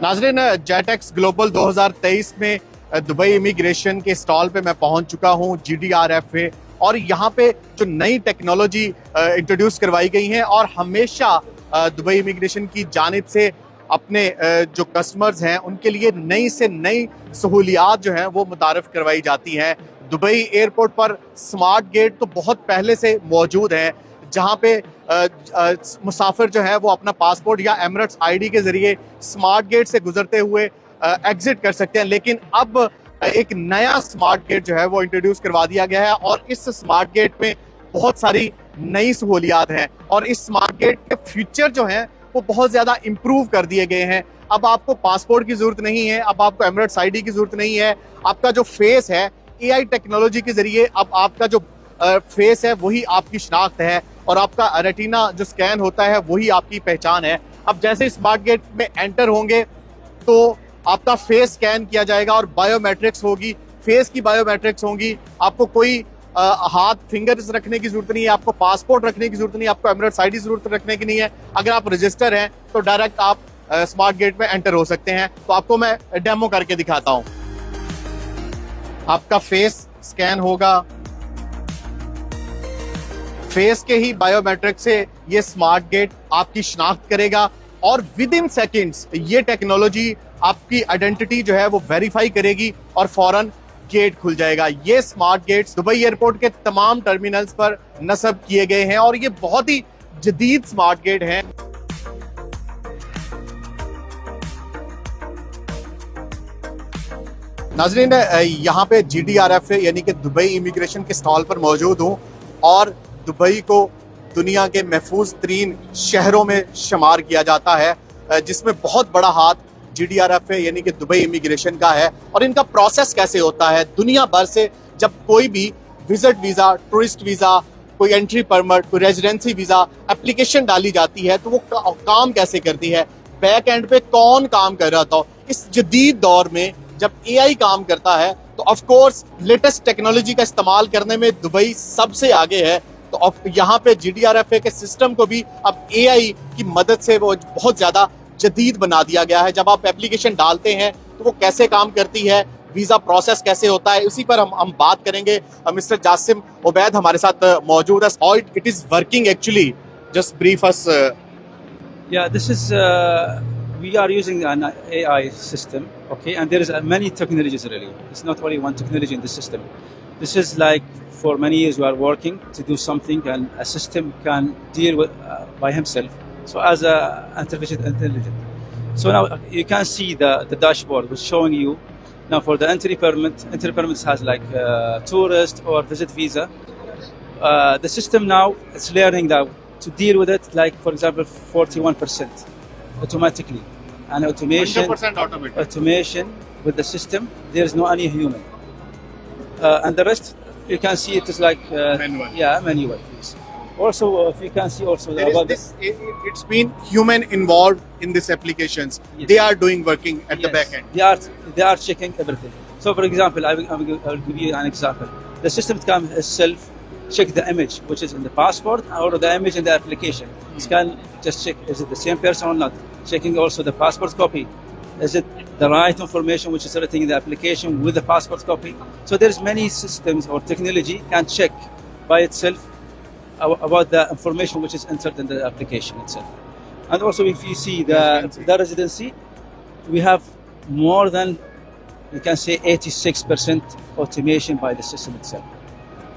नाजरीन, जेटेक्स ग्लोबल 2023 में Dubai immigration के स्टॉल पे मैं पहुंच चुका हूं, GDRFA, और यहाँ पे जो नई टेक्नोलॉजी इंट्रोड्यूस करवाई गई हैं और हमेशा दुबई इमिग्रेशन की जानिब से अपने जो कस्टमर्स हैं उनके लिए नई से नई सहूलियात जो हैं वो मुतारफ़ करवाई जाती हैं। दुबई एयरपोर्ट पर स्मार्ट गेट तो बहुत पहले से मौजूद हैं, जहाँ पे मुसाफिर जो है वो अपना पासपोर्ट या एमिरेट्स आईडी के जरिए स्मार्ट गेट से गुजरते हुए एग्जिट कर सकते हैं। लेकिन अब एक नया स्मार्ट गेट जो है वो इंट्रोड्यूस करवा दिया गया है और इस स्मार्ट गेट में बहुत सारी नई सहूलियात हैं और इस स्मार्ट गेट के फीचर जो हैं वो बहुत ज़्यादा इम्प्रूव कर दिए गए हैं। अब आपको पासपोर्ट की ज़रूरत नहीं है, अब आपको एमिरेट्स आईडी की ज़रूरत नहीं है। आपका जो फेस है AI टेक्नोलॉजी के जरिए अब आपका जो फेस है वही आपकी शनाख्त है और आपका रेटिना जो स्कैन होता है वही आपकी पहचान है। अब जैसे स्मार्ट गेट में एंटर होंगे तो आपका फेस स्कैन किया जाएगा और बायोमेट्रिक्स होगी, फेस की बायोमेट्रिक्स होंगी। आपको कोई हाथ फिंगर्स रखने की जरूरत नहीं है, आपको पासपोर्ट रखने की जरूरत नहीं है, आपको एमिरेट्स आईडी जरूरत रखने की नहीं है। अगर आप रजिस्टर हैं तो डायरेक्ट आप स्मार्ट गेट में एंटर हो सकते हैं। तो आपको मैं डेमो करके दिखाता हूं। आपका फेस स्कैन होगा, फेस के ही बायोमेट्रिक से ये स्मार्ट गेट आपकी शनाख्त करेगा और विद इन सेकेंड्स ये टेक्नोलॉजी आपकी आइडेंटिटी जो है वो वेरीफाई करेगी और फौरन गेट खुल जाएगा। ये स्मार्ट गेट्स दुबई एयरपोर्ट के तमाम टर्मिनल्स पर नस्ब किए गए हैं और ये बहुत ही जदीद स्मार्ट गेट हैं। नाजरीन, यहाँ पे GDRFA यानी कि दुबई इमिग्रेशन के स्टॉल पर मौजूद हूँ और दुबई को दुनिया के महफूज तरीन शहरों में शुमार किया जाता है, जिसमें बहुत बड़ा हाथ GDRFA यानी कि दुबई इमिग्रेशन का है। और इनका प्रोसेस कैसे होता है, दुनिया भर से जब कोई भी विजिट वीज़ा, टूरिस्ट वीज़ा, कोई एंट्री परमिट, कोई रेजिडेंसी वीज़ा एप्लीकेशन डाली जाती है तो वो काम कैसे करती है, बैक एंड पे कौन काम कर रहा था। इस जदीद दौर में जब AI काम करता है तो ऑफ कोर्स लेटेस्ट टेक्नोलॉजी का इस्तेमाल करने में दुबई सबसे आगे है। तो यहाँ पे GDRFA के सिस्टम को भी अब AI की मदद से वो बहुत ज़्यादा जदीद बना दिया गया है। जब आप एप्लीकेशन डालते हैं तो वो कैसे काम करती है, वीज़ा प्रोसेस कैसे होता है, उसी पर हम बात करेंगे। मिस्टर जासिम उबैद हमारे साथ मौजूद है। How it is working actually, just brief us. Yeah, this is we are using an AI system, okay, and there is many technologies really. It's not only one technology in the system. This is like for many years we are working to do something, and a system can deal with by himself. So as a artificial intelligence. So now you can see the dashboard was showing you now for the entry permit. Entry permits has like tourist or visit visa. The system now is learning now to deal with it, like for example 41% automatically, and automation 100% automatic. Automation with the system. There is no any human, and the rest you can see it is like manual. Yeah, manual. Yes. Also, if you can see also about it's been human involved in these applications. Yes. They are doing working at the back end. They are checking everything. So, for example, I'll give you an example. The system can itself check the image which is in the passport or the image in the application. It can just check is it the same person or not. Checking also the passport copy. Is it the right information which is written in the application with the passport copy? So there's many systems or technology can check by itself about the information which is entered in the application itself. And also if you see the residency, we have more than, you can say 86% automation by the system itself.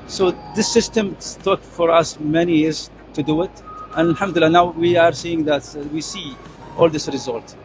So this system took for us many years to do it, and alhamdulillah now we are seeing that we see all this result.